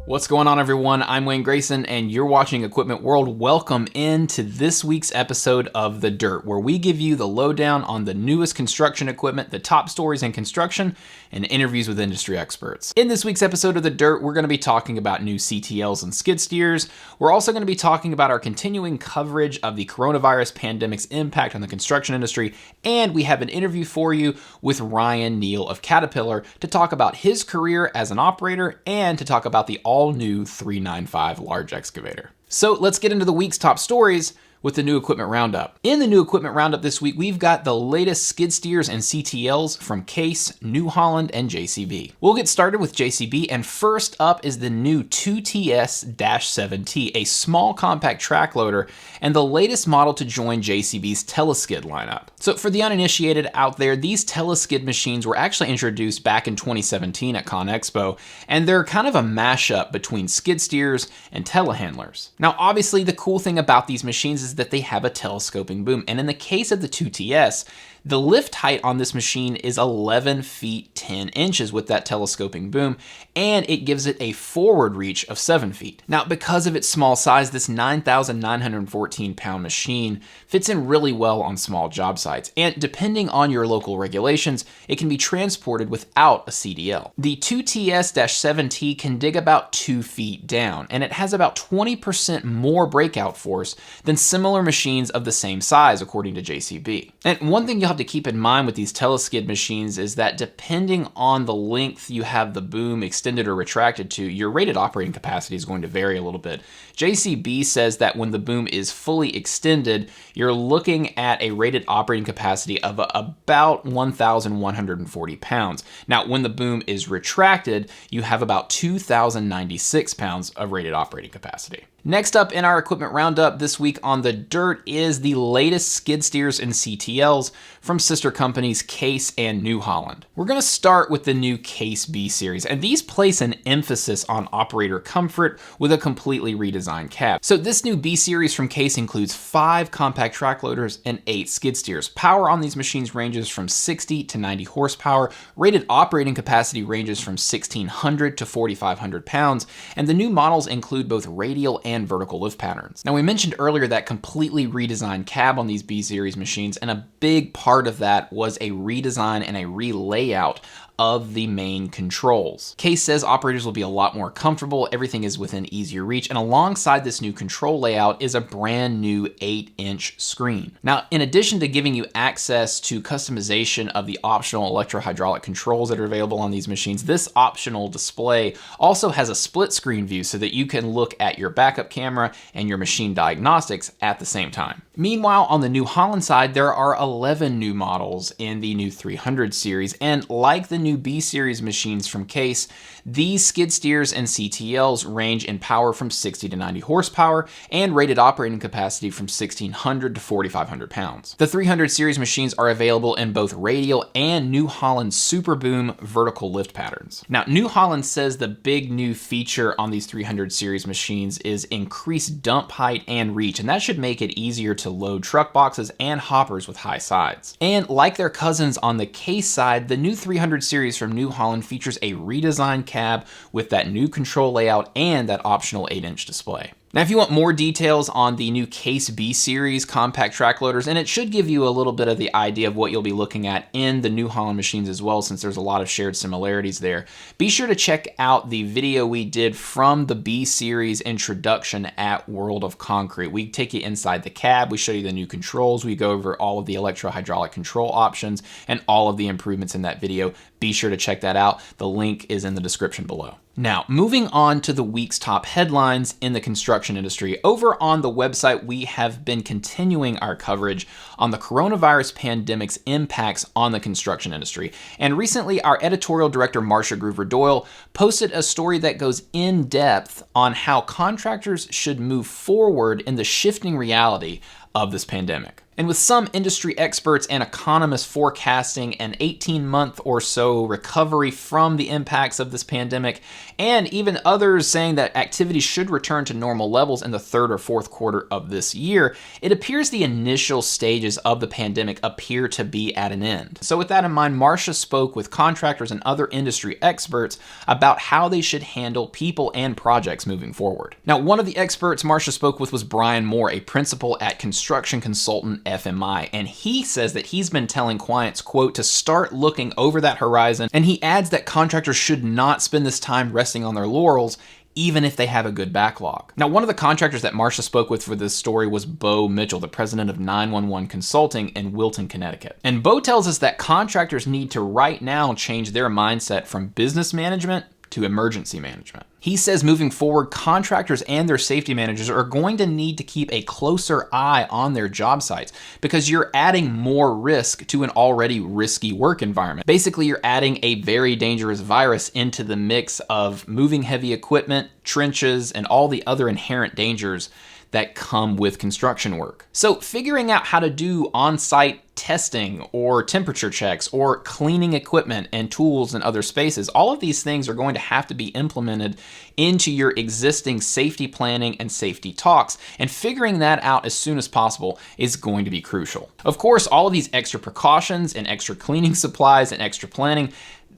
What's going on, everyone? I'm Wayne Grayson, and you're watching Equipment World. Welcome into this week's episode of The Dirt, where we give you the lowdown on the newest construction equipment, the top stories in construction, and interviews with industry experts. In this week's episode of The Dirt, we're going to be talking about new CTLs and skid steers. We're also going to be talking about our continuing coverage of the coronavirus pandemic's impact on the construction industry, and we have an interview for you with Ryan Neal of Caterpillar to talk about his career as an operator and to talk about the all-new 395 large excavator. So let's get into the week's top stories with the new equipment roundup. In the new equipment roundup this week, we've got the latest skid steers and CTLs from Case, New Holland, and JCB. We'll get started with JCB, and first up is the new 2TS-7T, a small compact track loader and the latest model to join JCB's Teleskid lineup. So for the uninitiated out there, these Teleskid machines were actually introduced back in 2017 at ConExpo, and they're kind of a mashup between skid steers and telehandlers. Now, obviously, the cool thing about these machines is that they have a telescoping boom. And in the case of the 2TS, the lift height on this machine is 11 feet 10 inches with that telescoping boom, and it gives it a forward reach of 7 feet. Now, because of its small size, this 9,914 pound machine fits in really well on small job sites, and depending on your local regulations, it can be transported without a CDL. The 2TS-7T can dig about 2 feet down, and it has about 20% more breakout force than similar machines of the same size, according to JCB. And one thing you'll have to keep in mind with these teleskid machines is that depending on the length you have the boom extended or retracted to, your rated operating capacity is going to vary a little bit. JCB says that when the boom is fully extended, you're looking at a rated operating capacity of about 1,140 pounds. Now, when the boom is retracted, you have about 2,096 pounds of rated operating capacity. Next up in our equipment roundup this week on The Dirt is the latest skid steers and CTLs from sister companies Case and New Holland. We're going to start with the new Case B series, and these place an emphasis on operator comfort with a completely redesigned cab. So this new B series from Case includes 5 compact track loaders and 8 skid steers. Power on these machines ranges from 60 to 90 horsepower. Rated operating capacity ranges from 1,600 to 4,500 pounds, and the new models include both radial and vertical lift patterns. Now, we mentioned earlier that completely redesigned cab on these B series machines, and a big part of that was a redesign and a re-layout of the main controls. Case says operators will be a lot more comfortable, everything is within easier reach, and alongside this new control layout is a brand new 8-inch screen. Now, in addition to giving you access to customization of the optional electro-hydraulic controls that are available on these machines, this optional display also has a split screen view so that you can look at your backup camera and your machine diagnostics at the same time. Meanwhile, on the New Holland side, there are 11 new models in the new 300 series, and like the new B series machines from Case, these skid steers and CTLs range in power from 60 to 90 horsepower and rated operating capacity from 1,600 to 4,500 pounds. The 300 series machines are available in both radial and New Holland Super Boom vertical lift patterns. Now, New Holland says the big new feature on these 300 series machines is increased dump height and reach, and that should make it easier to load truck boxes and hoppers with high sides. And like their cousins on the Case side, the new 300 series from New Holland features a redesigned cab with that new control layout and that optional 8-inch display. Now, if you want more details on the new Case B series compact track loaders, and it should give you a little bit of the idea of what you'll be looking at in the New Holland machines as well, since there's a lot of shared similarities there, be sure to check out the video we did from the B series introduction at World of Concrete. We take you inside the cab, we show you the new controls, we go over all of the electro-hydraulic control options and all of the improvements in that video. Be sure to check that out. The link is in the description below. Now, moving on to the week's top headlines in the construction industry. Over on the website, we have been continuing our coverage on the coronavirus pandemic's impacts on the construction industry. And recently, our editorial director, Marcia Groover-Doyle, posted a story that goes in depth on how contractors should move forward in the shifting reality of this pandemic. And with some industry experts and economists forecasting an 18-month or so recovery from the impacts of this pandemic, and even others saying that activity should return to normal levels in the third or fourth quarter of this year, it appears the initial stages of the pandemic appear to be at an end. So with that in mind, Marcia spoke with contractors and other industry experts about how they should handle people and projects moving forward. Now, one of the experts Marcia spoke with was Brian Moore, a principal at construction consultant FMI, and he says that he's been telling clients, quote, to start looking over that horizon, and he adds that contractors should not spend this time resting on their laurels even if they have a good backlog. Now, one of the contractors that Marcia spoke with for this story was Bo Mitchell, the president of 911 Consulting in Wilton, Connecticut. And Bo tells us that contractors need to right now change their mindset from business management to emergency management. He says moving forward, contractors and their safety managers are going to need to keep a closer eye on their job sites because you're adding more risk to an already risky work environment. Basically, you're adding a very dangerous virus into the mix of moving heavy equipment, trenches, and all the other inherent dangers that come with construction work. So figuring out how to do on-site testing or temperature checks or cleaning equipment and tools and other spaces, all of these things are going to have to be implemented into your existing safety planning and safety talks, and figuring that out as soon as possible is going to be crucial. Of course, all of these extra precautions and extra cleaning supplies and extra planning,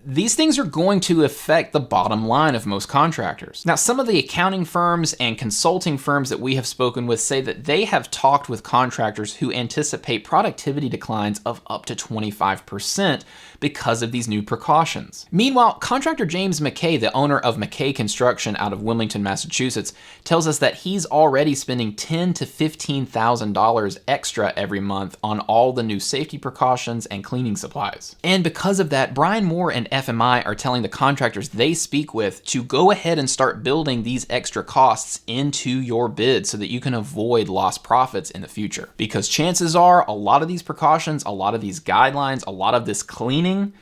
these things are going to affect the bottom line of most contractors. Now, some of the accounting firms and consulting firms that we have spoken with say that they have talked with contractors who anticipate productivity declines of up to 25% because of these new precautions. Meanwhile, contractor James McKay, the owner of McKay Construction out of Wilmington, Massachusetts, tells us that he's already spending $10,000 to $15,000 extra every month on all the new safety precautions and cleaning supplies. And because of that, Brian Moore and FMI are telling the contractors they speak with to go ahead and start building these extra costs into your bid so that you can avoid lost profits in the future. Because chances are a lot of these precautions, a lot of these guidelines, a lot of this cleaning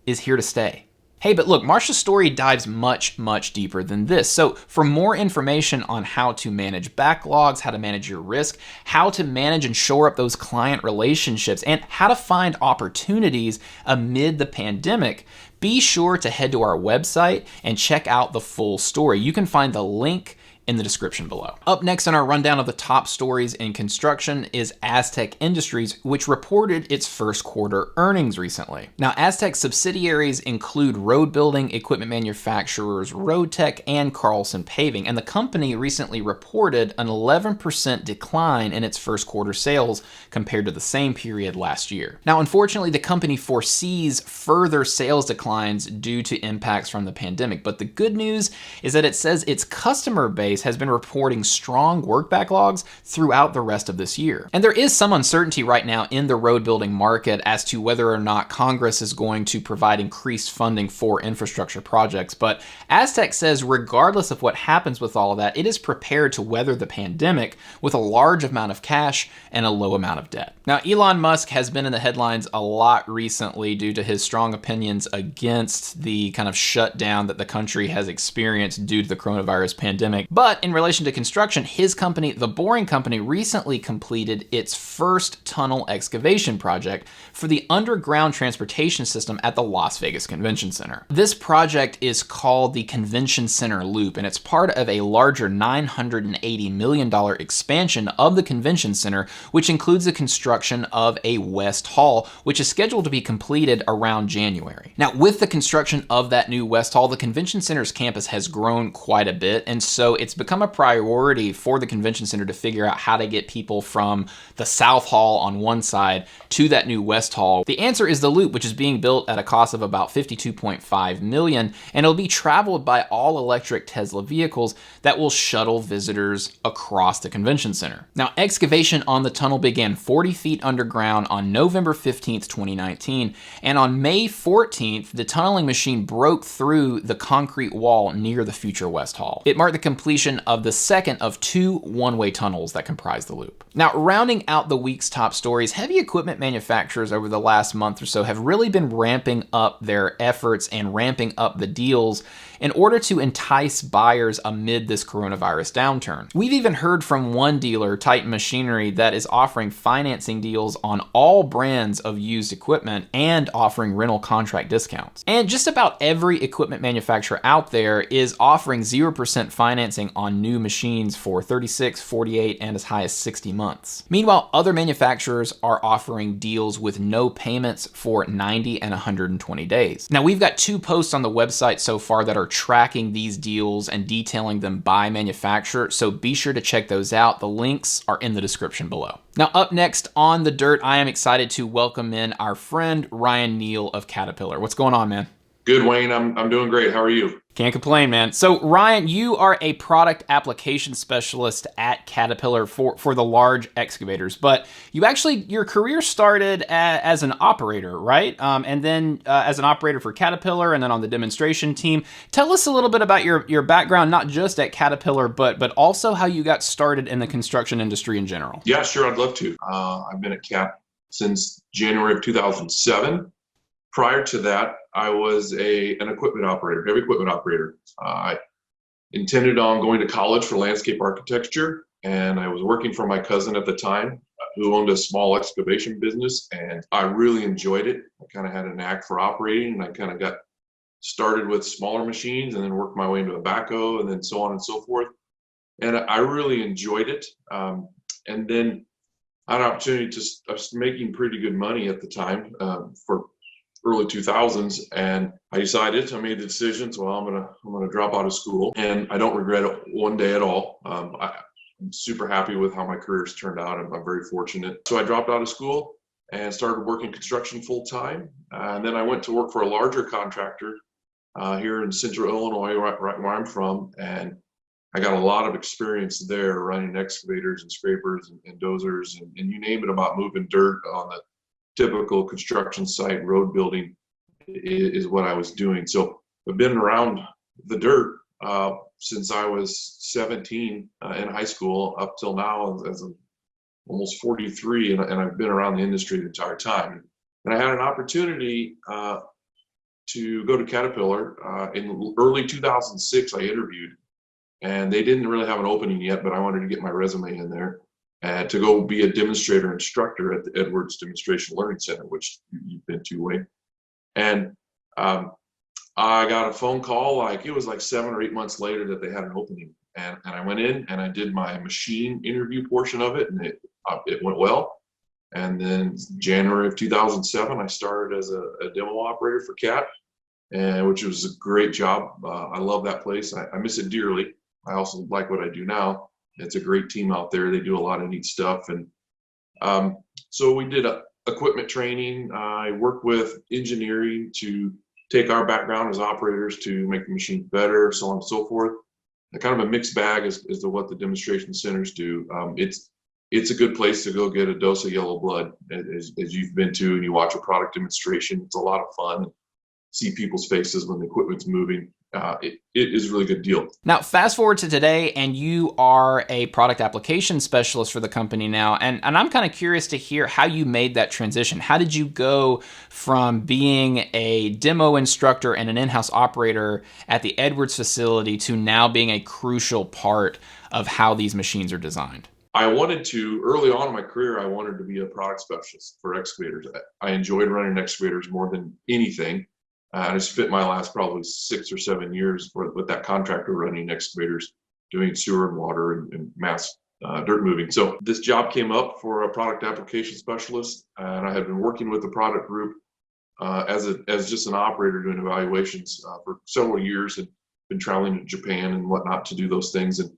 is here to stay. Hey, but look, Marcia's story dives much, much deeper than this. So for more information on how to manage backlogs, how to manage your risk, how to manage and shore up those client relationships, and how to find opportunities amid the pandemic, be sure to head to our website and check out the full story. You can find the link in the description below. Up next on our rundown of the top stories in construction is Astec Industries, which reported its first quarter earnings recently. Now, Astec's subsidiaries include road building equipment manufacturers Roadtech and Carlson Paving, and the company recently reported an 11% decline in its first quarter sales compared to the same period last year. Now, unfortunately, the company foresees further sales declines due to impacts from the pandemic, but the good news is that it says its customer base has been reporting strong work backlogs throughout the rest of this year. And there is some uncertainty right now in the road building market as to whether or not Congress is going to provide increased funding for infrastructure projects. But Astec says regardless of what happens with all of that, it is prepared to weather the pandemic with a large amount of cash and a low amount of debt. Now, Elon Musk has been in the headlines a lot recently due to his strong opinions against the kind of shutdown that the country has experienced due to the coronavirus pandemic. But in relation to construction, his company, The Boring Company, recently completed its first tunnel excavation project for the underground transportation system at the Las Vegas Convention Center. This project is called the Convention Center Loop, and it's part of a larger $980 million expansion of the Convention Center, which includes the construction of a West Hall, which is scheduled to be completed around January. Now, with the construction of that new West Hall, the Convention Center's campus has grown quite a bit, and so it's become a priority for the convention center to figure out how to get people from the South Hall on one side to that new West Hall. The answer is the Loop, which is being built at a cost of about $52.5 million, and it'll be traveled by all electric Tesla vehicles that will shuttle visitors across the convention center. Now, excavation on the tunnel began 40 feet underground on November 15th, 2019, and on May 14th, the tunneling machine broke through the concrete wall near the future West Hall. It marked the completion installation of the second of 2 one-way tunnels that comprise the loop. Now, rounding out the week's top stories, heavy equipment manufacturers over the last month or so have really been ramping up their efforts and ramping up the deals in order to entice buyers amid this coronavirus downturn. We've even heard from one dealer, Titan Machinery, that is offering financing deals on all brands of used equipment and offering rental contract discounts. And just about every equipment manufacturer out there is offering 0% financing on new machines for 36, 48, and as high as 60 months. Meanwhile, other manufacturers are offering deals with no payments for 90 and 120 days. Now, we've got 2 posts on the website so far that are tracking these deals and detailing them by manufacturer, so be sure to check those out. The links are in the description below. Now, up next on The Dirt, I am excited to welcome in our friend Ryan Neal of Caterpillar. What's going on, man? Good, Wayne. I'm doing great. How are you? Can't complain, man. So, Ryan, you are a product application specialist at Caterpillar for the large excavators, but your career started as an operator, right? And then as an operator for Caterpillar, and then on the demonstration team. Tell us a little bit about your background, not just at Caterpillar, but also how you got started in the construction industry in general. Yeah, sure. I'd love to. I've been at Cat since January of 2007. Prior to that, I was an equipment operator, heavy equipment operator. I intended on going to college for landscape architecture, and I was working for my cousin at the time who owned a small excavation business, and I really enjoyed it. I kind of had a knack for operating, and I kind of got started with smaller machines and then worked my way into a backhoe and then so on and so forth. And I really enjoyed it. And then I had an opportunity I was making pretty good money at the time for early 2000s, and I made the decision, so I'm gonna drop out of school, and I don't regret it one day at all. I'm super happy with how my career's turned out. I'm very fortunate. So I dropped out of school and started working construction full time, and then I went to work for a larger contractor here in Central Illinois, right where I'm from, and I got a lot of experience there running excavators and scrapers and dozers and you name it about moving dirt on the typical construction site. Road building is what I was doing. So I've been around the dirt since I was 17 in high school up till now, as I'm almost 43, and I've been around the industry the entire time. And I had an opportunity to go to Caterpillar in early 2006. I interviewed, and they didn't really have an opening yet, but I wanted to get my resume in there. To go be a demonstrator instructor at the Edwards Demonstration Learning Center, which you've been to, Wayne. And I got a phone call, it was like 7 or 8 months later, that they had an opening. And I went in and I did my machine interview portion of it, and it went well. And then January of 2007, I started as a demo operator for Cat, which was a great job. I love that place. I miss it dearly. I also like what I do now. It's a great team out there. They do a lot of neat stuff. And so we did equipment training. I worked with engineering to take our background as operators to make the machine better, so on and so forth. Kind of a mixed bag as to what the demonstration centers do. It's a good place to go get a dose of yellow blood, as you've been to, and you watch a product demonstration. It's a lot of fun. See people's faces when the equipment's moving. It is a really good deal. Now, fast forward to today, and you are a product application specialist for the company now. And I'm kind of curious to hear how you made that transition. How did you go from being a demo instructor and an in-house operator at the Edwards facility to now being a crucial part of how these machines are designed? Early on in my career, I wanted to be a product specialist for excavators. I enjoyed running excavators more than anything. I spent my last probably 6 or 7 years with that contractor running excavators, doing sewer and water and mass dirt moving. So this job came up for a product application specialist, and I had been working with the product group as just an operator doing evaluations for several years, and been traveling to Japan and whatnot to do those things. And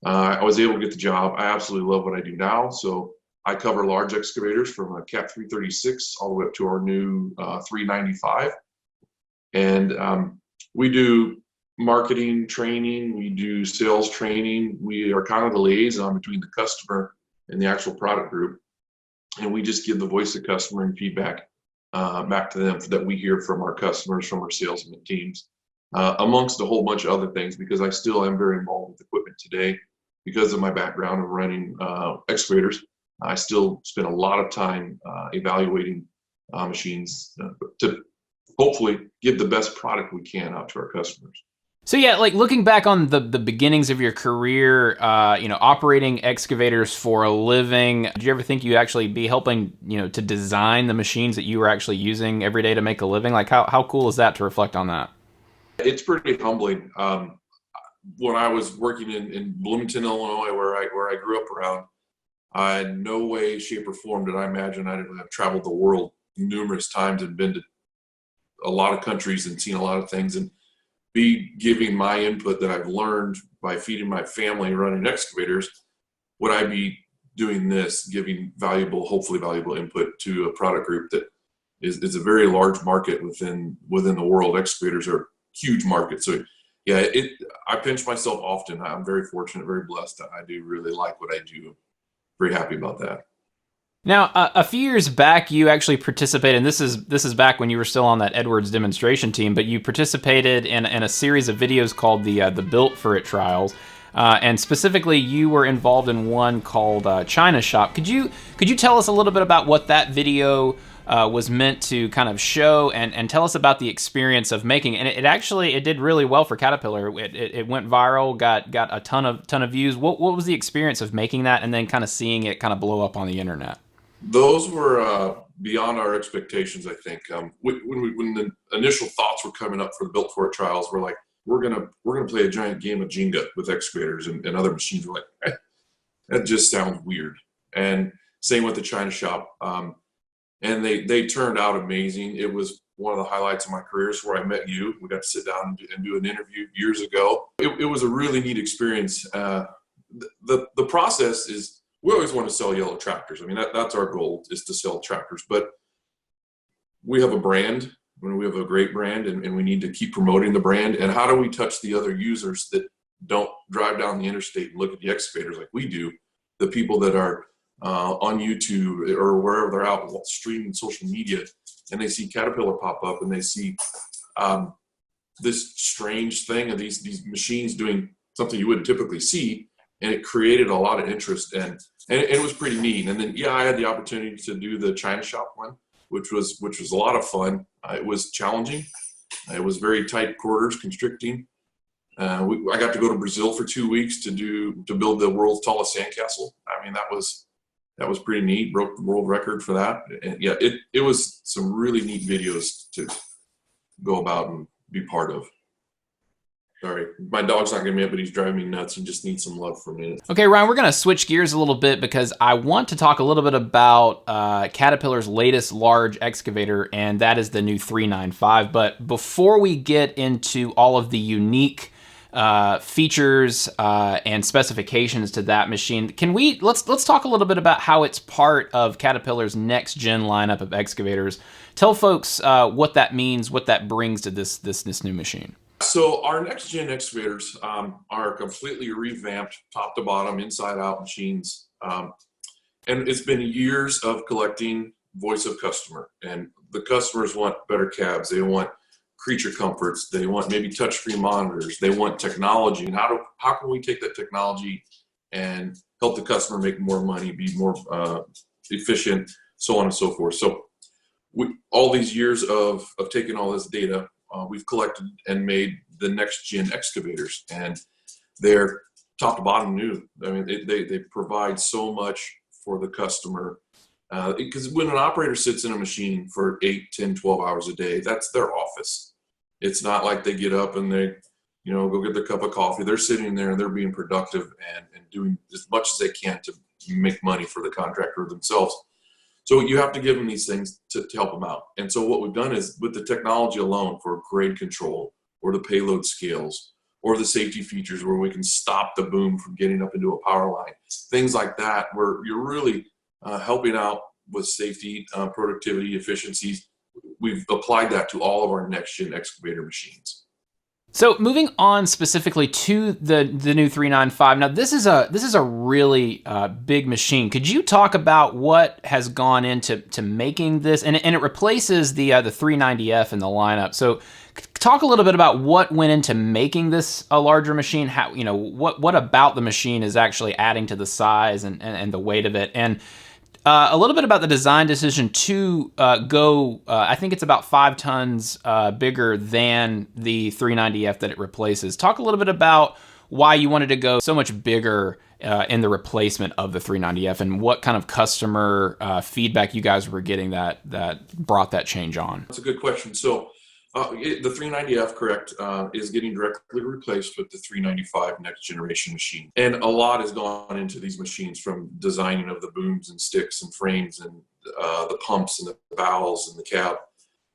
I was able to get the job. I absolutely love what I do now. So I cover large excavators from a Cat 336 all the way up to our new 395. And we do marketing training, we do sales training. We are kind of the liaison between the customer and the actual product group. And we just give the voice of customer and feedback back to them that we hear from our customers, from our salesman teams. amongst a whole bunch of other things, because I still am very involved with equipment today because of my background of running excavators. I still spend a lot of time evaluating machines to hopefully give the best product we can out to our customers. So yeah, like looking back on the beginnings of your career, operating excavators for a living, did you ever think you'd actually be helping, to design the machines that you were actually using every day to make a living? Like how cool is that to reflect on that? It's pretty humbling. When I was working in Bloomington, Illinois, where I grew up around, in no way, shape, or form did I imagine I'd have traveled the world numerous times and been to a lot of countries and seen a lot of things, and be giving my input that I've learned by feeding my family running excavators. Would I be doing this, giving hopefully valuable input to a product group that is a very large market within the world? Excavators are a huge market. So yeah, I pinch myself often. I'm very fortunate, very blessed. I do really like what I do. Very happy about that. Now, a few years back, you actually participated, and this is back when you were still on that Edwards demonstration team, but you participated in a series of videos called the Built for It trials, and specifically, you were involved in one called China Shop. Could you tell us a little bit about what that video was meant to kind of show, and tell us about the experience of making it? And it did really well for Caterpillar. It went viral, got a ton of views. What was the experience of making that, and then kind of seeing it kind of blow up on the internet? Those were beyond our expectations, I think. When the initial thoughts were coming up for the Built for It trials, we're like, we're gonna play a giant game of Jenga with excavators and other machines. We're like, that just sounds weird. And same with the China Shop. And they turned out amazing. It was one of the highlights of my career. Is where I met you. We got to sit down and do an interview years ago. It was a really neat experience. The process is, we always want to sell yellow tractors. I mean, that's our goal, is to sell tractors. But we have a brand, we have a great brand, and we need to keep promoting the brand. And how do we touch the other users that don't drive down the interstate and look at the excavators like we do? The people that are on YouTube or wherever they're out streaming social media, and they see Caterpillar pop up, and they see this strange thing of these machines doing something you wouldn't typically see. And it created a lot of interest, and it was pretty neat. And then, yeah, I had the opportunity to do the China Shop one, which was a lot of fun. It was challenging. It was very tight quarters, constricting. I got to go to Brazil for 2 weeks to build the world's tallest sandcastle. I mean, that was pretty neat. Broke the world record for that. And yeah, it was some really neat videos to go about and be part of. Sorry, my dog's not getting me up, but he's driving me nuts. He just needs some love from me. Okay, Ryan, we're going to switch gears a little bit because I want to talk a little bit about Caterpillar's latest large excavator, and that is the new 395. But before we get into all of the unique features and specifications to that machine, let's talk a little bit about how it's part of Caterpillar's next gen lineup of excavators. Tell folks what that means, what that brings to this new machine. So our next gen excavators are completely revamped, top to bottom, inside out machines. And it's been years of collecting voice of customer. And the customers want better cabs. They want creature comforts. They want maybe touchscreen monitors. They want technology. And how can we take that technology and help the customer make more money, be more efficient, so on and so forth. So all these years of taking all this data, we've collected and made the next gen excavators, and they're top to bottom new. I mean, they provide so much for the customer, because when an operator sits in a machine for 8, 10, 12 hours a day, that's their office. It's not like they get up and they, go get their cup of coffee. They're sitting there and they're being productive and doing as much as they can to make money for the contractor themselves. So you have to give them these things to help them out. And so what we've done is, with the technology alone for grade control or the payload scales or the safety features where we can stop the boom from getting up into a power line, things like that, where you're really helping out with safety, productivity, efficiencies. We've applied that to all of our next gen excavator machines. So moving on specifically to the new 395. Now this is a really big machine. Could you talk about what has gone into making this? And it replaces the 390F in the lineup. So Talk a little bit about what went into making this a larger machine. How, what about the machine is actually adding to the size and the weight of it, and a little bit about the design decision to go. I think it's about 5 tons bigger than the 390F that it replaces. Talk a little bit about why you wanted to go so much bigger in the replacement of the 390F, and what kind of customer feedback you guys were getting that brought that change on. That's a good question. So the 390F, correct, is getting directly replaced with the 395 next generation machine. And a lot has gone into these machines, from designing of the booms and sticks and frames and the pumps and the valves and the cab.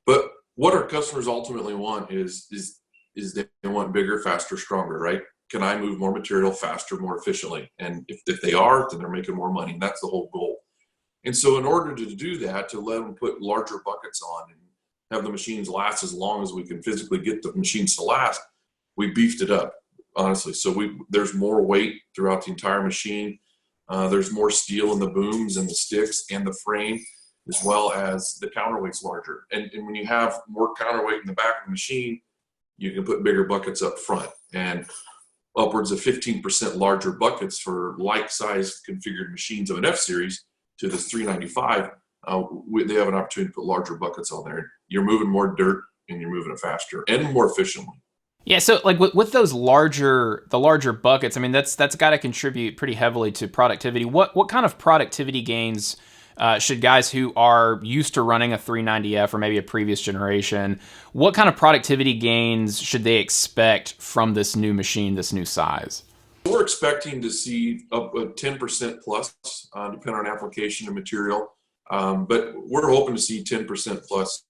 But what our customers ultimately want is they want bigger, faster, stronger, right? Can I move more material faster, more efficiently? And if they are, then they're making more money. And that's the whole goal. And so in order to do that, to let them put larger buckets on and have the machines last as long as we can physically get the machines to last, we beefed it up, honestly. So there's more weight throughout the entire machine. There's more steel in the booms and the sticks and the frame, as well as the counterweight's larger. And when you have more counterweight in the back of the machine, you can put bigger buckets up front, and upwards of 15% larger buckets for like-sized configured machines of an F-Series to this 395. They have an opportunity to put larger buckets on there. You're moving more dirt and you're moving it faster and more efficiently. Yeah, so like with those the larger buckets, I mean that's got to contribute pretty heavily to productivity. What kind of productivity gains should guys who are used to running a 390F or maybe a previous generation, what kind of productivity gains should they expect from this new machine, this new size? We're expecting to see up 10% plus, depending on application and material. But we're hoping to see 10% plus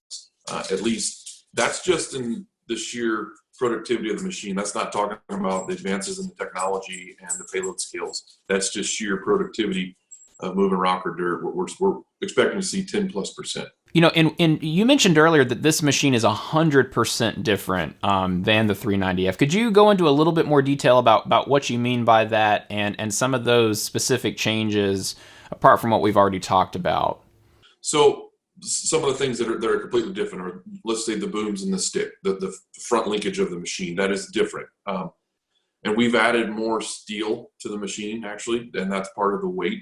at least. That's just in the sheer productivity of the machine. That's not talking about the advances in the technology and the payload scales. That's just sheer productivity of moving rock or dirt. We're expecting to see 10+%. And you mentioned earlier that this machine is 100% different than the 390F. Could you go into a little bit more detail about what you mean by that and some of those specific changes apart from what we've already talked about? So some of the things that are completely different are, let's say, the booms and the stick, the front linkage of the machine. That is different. And we've added more steel to the machine, actually, and that's part of the weight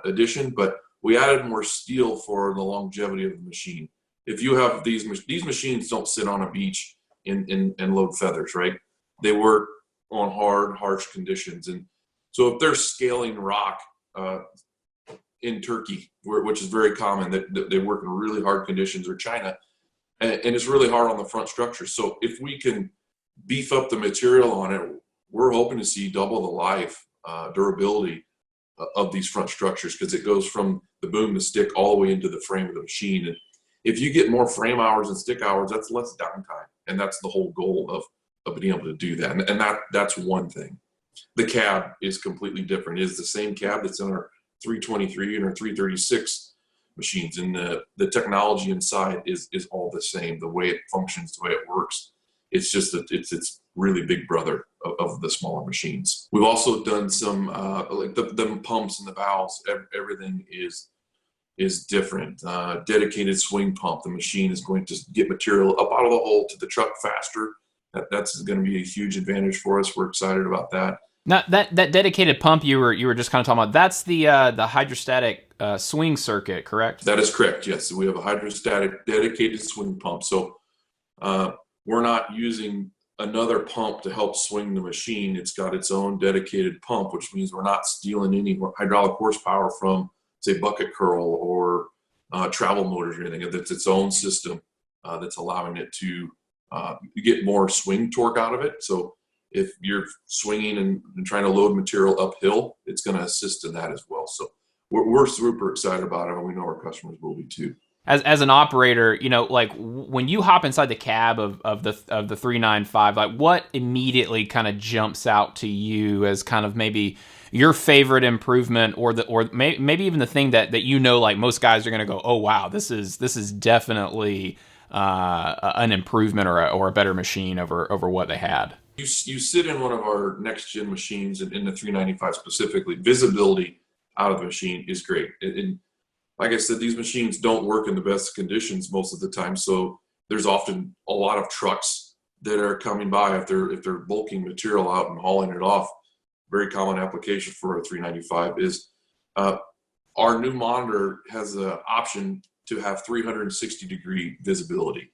addition. But we added more steel for the longevity of the machine. If you have these machines don't sit on a beach and load feathers, right? They work on hard, harsh conditions. And so if they're scaling rock in Turkey, which is very common, that they work in really hard conditions, or China, and it's really hard on the front structure. So if we can beef up the material on it, we're hoping to see double the life, durability of these front structures, because it goes from the boom, the stick, all the way into the frame of the machine. And if you get more frame hours and stick hours, that's less downtime, and that's the whole goal of being able to do that. And that's one thing. The cab is completely different. It is the same cab that's in our 323 and our 336 machines, and the technology inside is all the same. The way it functions, the way it works, it's just that it's really big brother of the smaller machines. We've also done some like the pumps and the valves. Everything is different. Dedicated swing pump. The machine is going to get material up out of the hole to the truck faster. That's going to be a huge advantage for us. We're excited about that. Now that dedicated pump you were just kind of talking about, that's the hydrostatic swing circuit, correct? That is correct. Yes, we have a hydrostatic dedicated swing pump. So we're not using another pump to help swing the machine. It's got its own dedicated pump, which means we're not stealing any hydraulic horsepower from, say, bucket curl or travel motors or anything. It's its own system that's allowing it to get more swing torque out of it. So if you're swinging and trying to load material uphill, it's going to assist in that as well. So we're super excited about it, and we know our customers will be too. As an operator, like when you hop inside the cab of the 395, like what immediately kind of jumps out to you as kind of maybe your favorite improvement, or maybe even the thing that like most guys are going to go, oh wow, this is definitely an improvement or a better machine over what they had. You sit in one of our next gen machines, and in the 395 specifically, visibility out of the machine is great. And like I said, these machines don't work in the best conditions most of the time. So there's often a lot of trucks that are coming by if they're bulking material out and hauling it off. Very common application for a 395 is our new monitor has an option to have 360-degree visibility,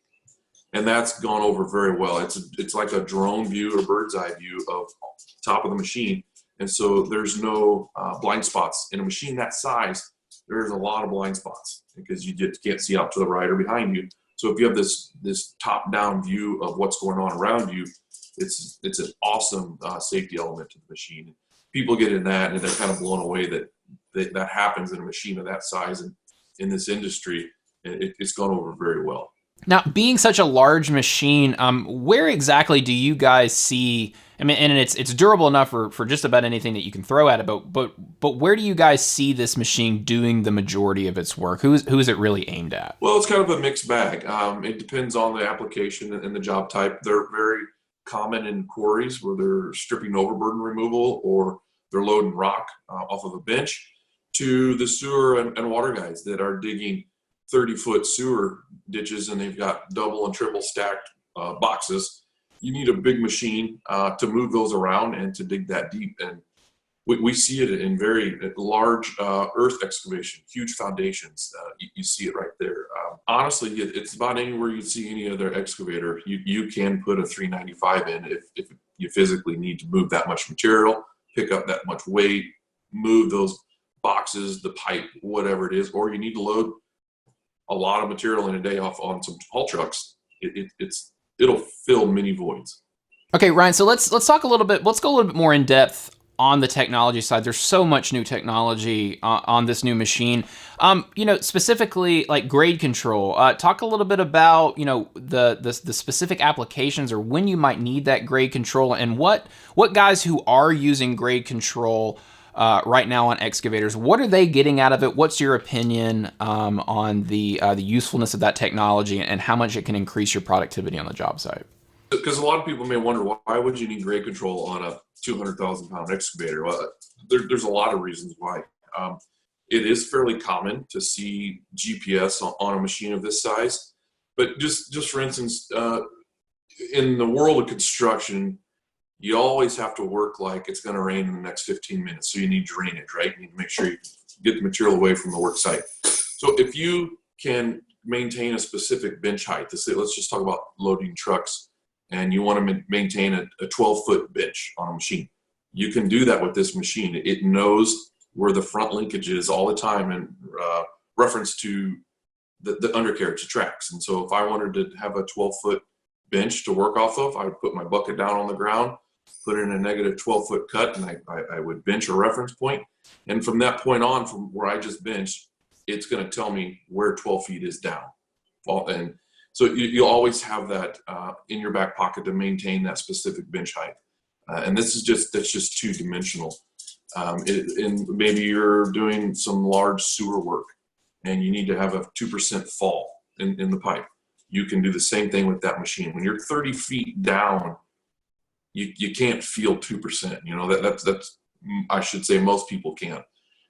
and that's gone over very well. It's like a drone view or bird's eye view of top of the machine, and so there's no blind spots in a machine that size. There's a lot of blind spots because you can't see out to the right or behind you. So if you have this top-down view of what's going on around you, it's an awesome safety element to the machine. People get in that and they're kind of blown away that happens in a machine of that size and in this industry. It's gone over very well. Now, being such a large machine, where exactly do you guys see? I mean, and it's durable enough for just about anything that you can throw at it. But where do you guys see this machine doing the majority of its work? Who is it really aimed at? Well, it's kind of a mixed bag. It depends on the application and the job type. They're very common in quarries where they're stripping overburden removal or they're loading rock off of a bench, to the sewer and water guys that are digging 30-foot sewer ditches and they've got double and triple stacked boxes. You need a big machine to move those around and to dig that deep. And we see it in very large earth excavation, huge foundations. You see it right there. Honestly, it's about anywhere you see any other excavator. You can put a 395 in if you physically need to move that much material, pick up that much weight, move those boxes, the pipe, whatever it is, or you need to load a lot of material in a day off on some haul trucks. It'll fill many voids. Okay, Ryan, so let's talk a little bit, let's go a little bit more in depth on the technology side. There's so much new technology on this new machine. Specifically like grade control. Talk a little bit about, the specific applications or when you might need that grade control, and what guys who are using grade control right now on excavators, what are they getting out of it? What's your opinion on the usefulness of that technology and how much it can increase your productivity on the job site? Because a lot of people may wonder, why would you need grade control on a 200,000-pound excavator? Well, there's a lot of reasons why. It is fairly common to see GPS on a machine of this size. But just for instance, in the world of construction, you always have to work like it's going to rain in the next 15 minutes. So you need drainage, right? You need to make sure you get the material away from the work site. So if you can maintain a specific bench height, let's just talk about loading trucks, and you want to maintain a 12-foot bench on a machine, you can do that with this machine. It knows where the front linkage is all the time in reference to the undercarriage, the tracks. And so if I wanted to have a 12-foot bench to work off of, I would put my bucket down on the ground, put in a negative 12-foot cut, and I would bench a reference point. And from that point on, from where I just benched, it's going to tell me where 12 feet is down. And so you always have that in your back pocket to maintain that specific bench height. And that's just two-dimensional. And maybe you're doing some large sewer work and you need to have a 2% fall in the pipe. You can do the same thing with that machine. When you're 30 feet down, you can't feel 2%. That's I should say most people can't.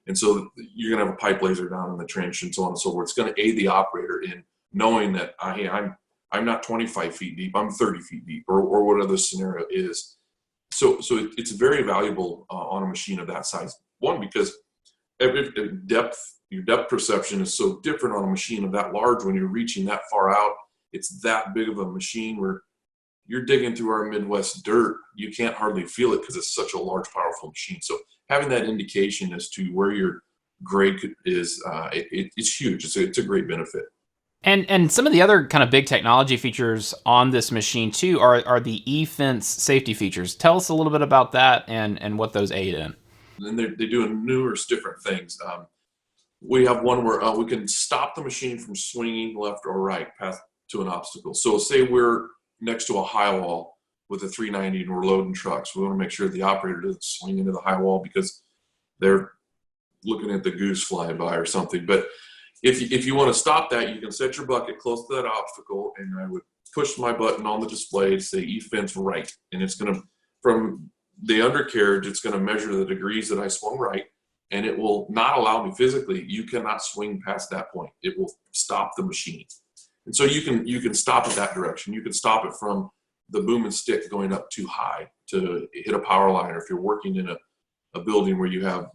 And so you're going to have a pipe laser down in the trench and so on and so forth. It's going to aid the operator in knowing that, hey, I'm not 25 feet deep, I'm 30 feet deep, or whatever the scenario is. So it's very valuable on a machine of that size. One, because your depth perception is so different on a machine of that large. When you're reaching that far out, it's that big of a machine where you're digging through our Midwest dirt, you can't hardly feel it because it's such a large, powerful machine. So having that indication as to where your grade is, it's huge. It's a great benefit. And some of the other kind of big technology features on this machine too are the e-fence safety features. Tell us a little bit about that and what those aid in. And they're doing numerous different things. We have one where we can stop the machine from swinging left or right past to an obstacle. So say we're next to a high wall with a 390 and we're loading trucks. We want to make sure the operator doesn't swing into the high wall because they're looking at the goose flying by or something. But if you want to stop that, you can set your bucket close to that obstacle, and I would push my button on the display to say e-fence right. And it's going to, from the undercarriage, it's going to measure the degrees that I swung right, and it will not allow me physically. You cannot swing past that point. It will stop the machine. And so you can stop it that direction. You can stop it from the boom and stick going up too high to hit a power line, or if you're working in a building where you have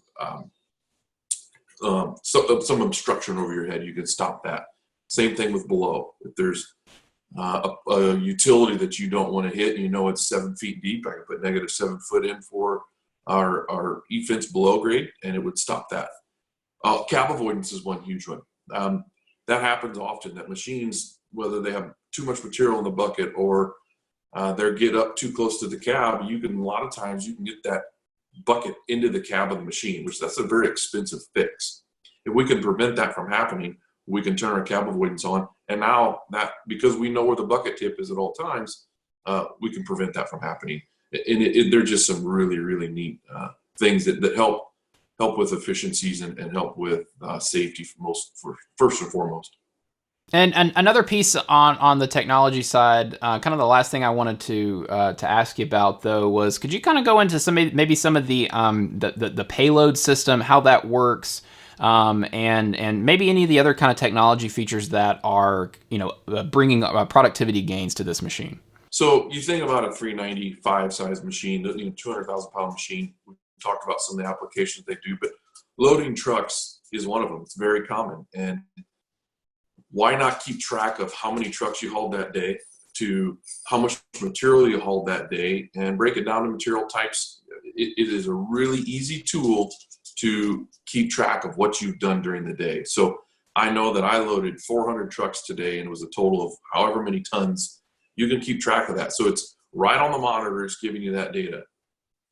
some obstruction over your head, you can stop that. Same thing with below. If there's a utility that you don't want to hit, and you know it's 7 feet deep, I can put -7 foot in for our E-fence below grade, and it would stop that. Cap avoidance is one huge one. That happens often, that machines, whether they have too much material in the bucket or they get up too close to the cab, a lot of times you can get that bucket into the cab of the machine, which that's a very expensive fix. If we can prevent that from happening, we can turn our cab avoidance on. And now that, because we know where the bucket tip is at all times, we can prevent that from happening. And they're just some really, really neat things that help with efficiencies and help with safety for first and foremost. And another piece on the technology side, kind of the last thing I wanted to ask you about though was, could you kind of go into maybe some of the payload system, how that works, and maybe any of the other kind of technology features that are bringing productivity gains to this machine? So you think about a 395 size machine, 200,000 pound machine. We talked about some of the applications they do, but loading trucks is one of them. It's very common. And why not keep track of how many trucks you hauled that day, to how much material you hauled that day, and break it down to material types? It is a really easy tool to keep track of what you've done during the day. So I know that I loaded 400 trucks today, and it was a total of however many tons. You can keep track of that. So it's right on the monitors giving you that data.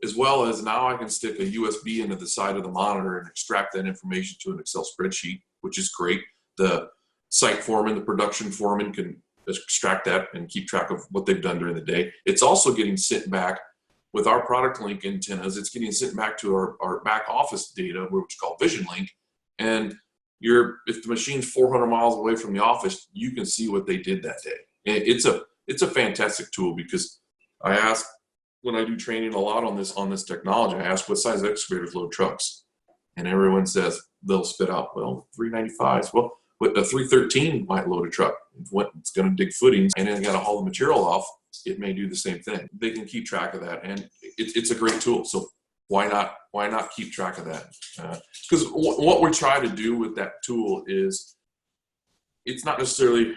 As well as now I can stick a USB into the side of the monitor and extract that information to an Excel spreadsheet, which is great. The site foreman, the production foreman can extract that and keep track of what they've done during the day. It's also getting sent back with our product link antennas. It's getting sent back to our back office data, which is called Vision Link. And if the machine's 400 miles away from the office, you can see what they did that day. And it's a fantastic tool, because I ask, when I do training a lot on this technology, I ask what size excavators load trucks, and everyone says they'll spit out, well, 395s. Well, a 313 might load a truck. It's going to dig footings and then got to haul the material off. It may do the same thing. They can keep track of that, and it's a great tool. So why not keep track of that? Because what we try to do with that tool is, it's not necessarily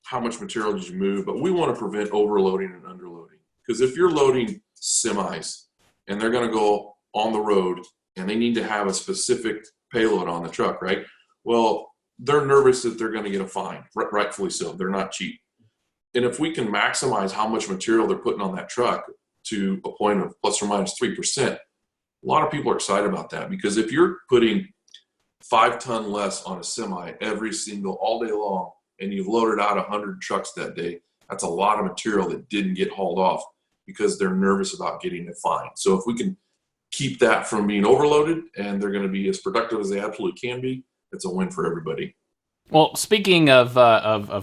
how much material did you move, but we want to prevent overloading and underloading. Because if you're loading semis and they're going to go on the road and they need to have a specific payload on the truck, right? Well, they're nervous that they're going to get a fine, rightfully so. They're not cheap. And if we can maximize how much material they're putting on that truck to a point of plus or minus 3%, a lot of people are excited about that. Because if you're putting 5 ton less on a semi all day long, and you've loaded out 100 trucks that day, that's a lot of material that didn't get hauled off because they're nervous about getting a fine. So if we can keep that from being overloaded, and they're going to be as productive as they absolutely can be, it's a win for everybody. Well, speaking of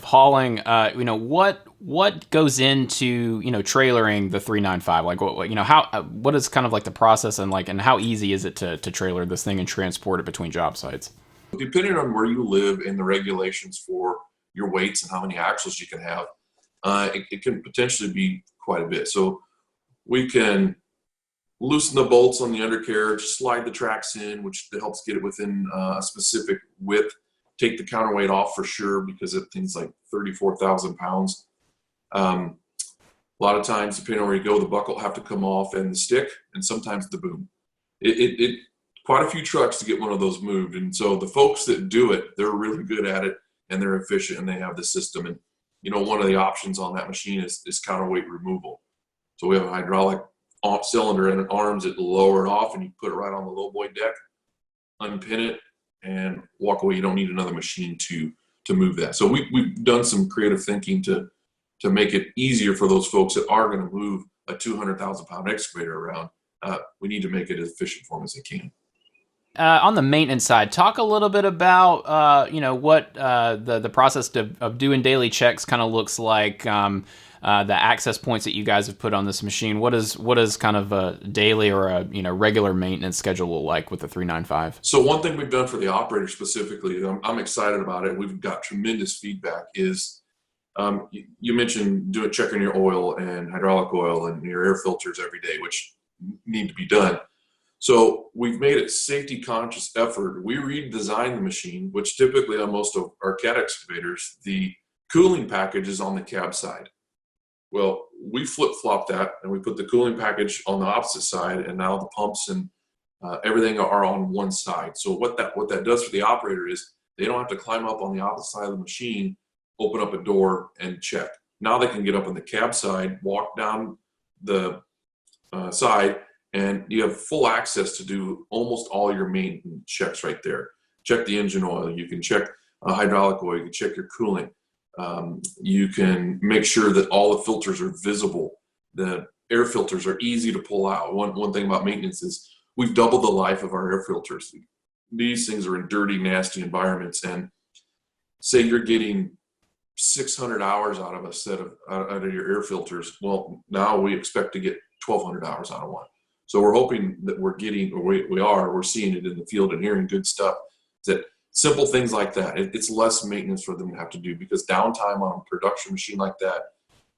hauling, what goes into trailering the 395? Like, what is kind of like the process, and how easy is it to trailer this thing and transport it between job sites? Depending on where you live and the regulations for your weights and how many axles you can have, it can potentially be quite a bit. So we can loosen the bolts on the undercarriage, slide the tracks in, which helps get it within a specific width. Take the counterweight off for sure, because it things like 34,000 pounds. A lot of times, depending on where you go, the buckle will have to come off, and the stick, and sometimes the boom. It quite a few trucks to get one of those moved. And so the folks that do it, they're really good at it, and they're efficient, and they have the system. And one of the options on that machine is counterweight removal. So we have a hydraulic cylinder and arms that lower it off, and you put it right on the low boy deck, unpin it, and walk away. You don't need another machine to move that. So we've done some creative thinking to make it easier for those folks that are going to move a 200,000 pound excavator around. We need to make it as efficient for them as they can. On the maintenance side, talk a little bit about what the process of doing daily checks kind of looks like. The access points that you guys have put on this machine. What is kind of a daily or a regular maintenance schedule look like with the 395? So one thing we've done for the operator specifically, I'm excited about it. We've got tremendous feedback. Is You mentioned checking your oil and hydraulic oil and your air filters every day, which need to be done. So we've made a safety conscious effort. We redesigned the machine, which typically on most of our cat excavators, the cooling package is on the cab side. Well, we flip-flopped that and we put the cooling package on the opposite side, and now the pumps and everything are on one side. So what that does for the operator is they don't have to climb up on the opposite side of the machine, open up a door and check. Now they can get up on the cab side, walk down the side, and you have full access to do almost all your maintenance checks right there. Check the engine oil, you can check hydraulic oil, you can check your cooling. You can make sure that all the filters are visible. The air filters are easy to pull out. One thing about maintenance is we've doubled the life of our air filters. These things are in dirty, nasty environments, and say you're getting 600 hours out of a set of out of your air filters. Well, now we expect to get 1,200 hours out of one. So we're hoping that we're getting, or we're seeing it in the field and hearing good stuff. That simple things like that. It's less maintenance for them to have to do, because downtime on a production machine like that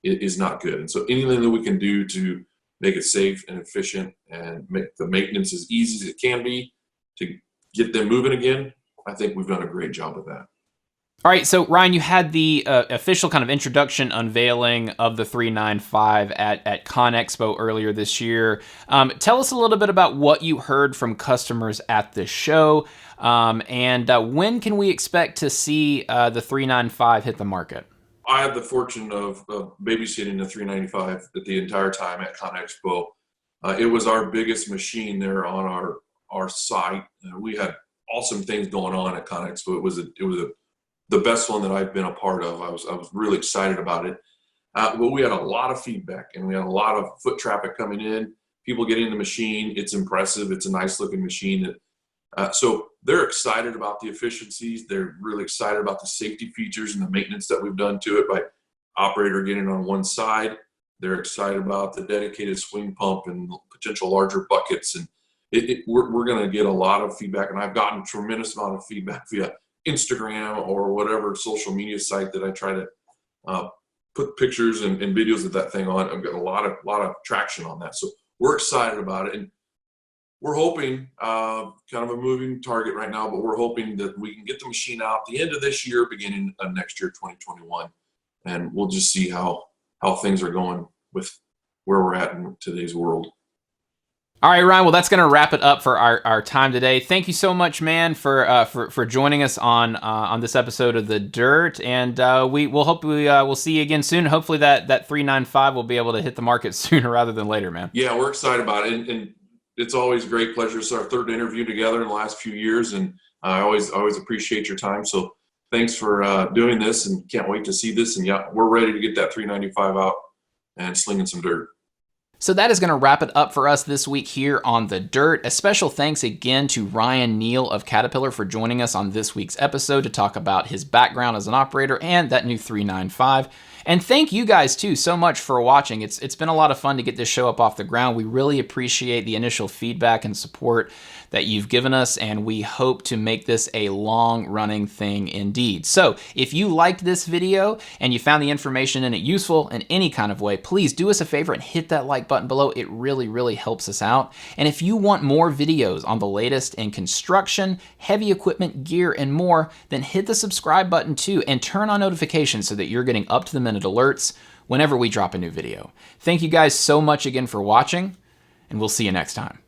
is not good. And so anything that we can do to make it safe and efficient and make the maintenance as easy as it can be to get them moving again, I think we've done a great job of that. All right, so Ryan, you had the official kind of introduction unveiling of the 395 at ConExpo earlier this year. Tell us a little bit about what you heard from customers at the show, and when can we expect to see the 395 hit the market? I had the fortune of babysitting the 395 the entire time at ConExpo. It was our biggest machine there on our site. We had awesome things going on at ConExpo. It was the best one that I've been a part of. I was really excited about it. But we had a lot of feedback, and we had a lot of foot traffic coming in, people getting the machine. It's impressive. It's a nice looking machine. So they're excited about the efficiencies. They're really excited about the safety features and the maintenance that we've done to it by operator getting on one side. They're excited about the dedicated swing pump and potential larger buckets. And we're going to get a lot of feedback, and I've gotten a tremendous amount of feedback via Instagram or whatever social media site that I try to put pictures and videos of that thing on. I've got a lot of traction on that. So we're excited about it, and we're hoping, kind of a moving target right now, but we're hoping that we can get the machine out the end of this year, beginning of next year, 2021, and we'll just see how things are going with where we're at in today's world. All right, Ryan. Well, that's going to wrap it up for our time today. Thank you so much, man, for joining us on this episode of The Dirt. And we'll see you again soon. Hopefully that 395 will be able to hit the market sooner rather than later, man. Yeah, we're excited about it, and it's always a great pleasure. It's our third interview together in the last few years, and I always appreciate your time. So thanks for doing this, and can't wait to see this. And yeah, we're ready to get that 395 out and slinging some dirt. So that is going to wrap it up for us this week here on The Dirt. A special thanks again to Ryan Neal of Caterpillar for joining us on this week's episode to talk about his background as an operator and that new 395. And thank you guys too so much for watching. It's been a lot of fun to get this show up off the ground. We really appreciate the initial feedback and support that you've given us, and we hope to make this a long-running thing indeed. So if you liked this video and you found the information in it useful in any kind of way, please do us a favor and hit that like button below. It really, really helps us out. And if you want more videos on the latest in construction, heavy equipment, gear, and more, then hit the subscribe button too and turn on notifications so that you're getting up-to-the-minute alerts whenever we drop a new video. Thank you guys so much again for watching, and we'll see you next time.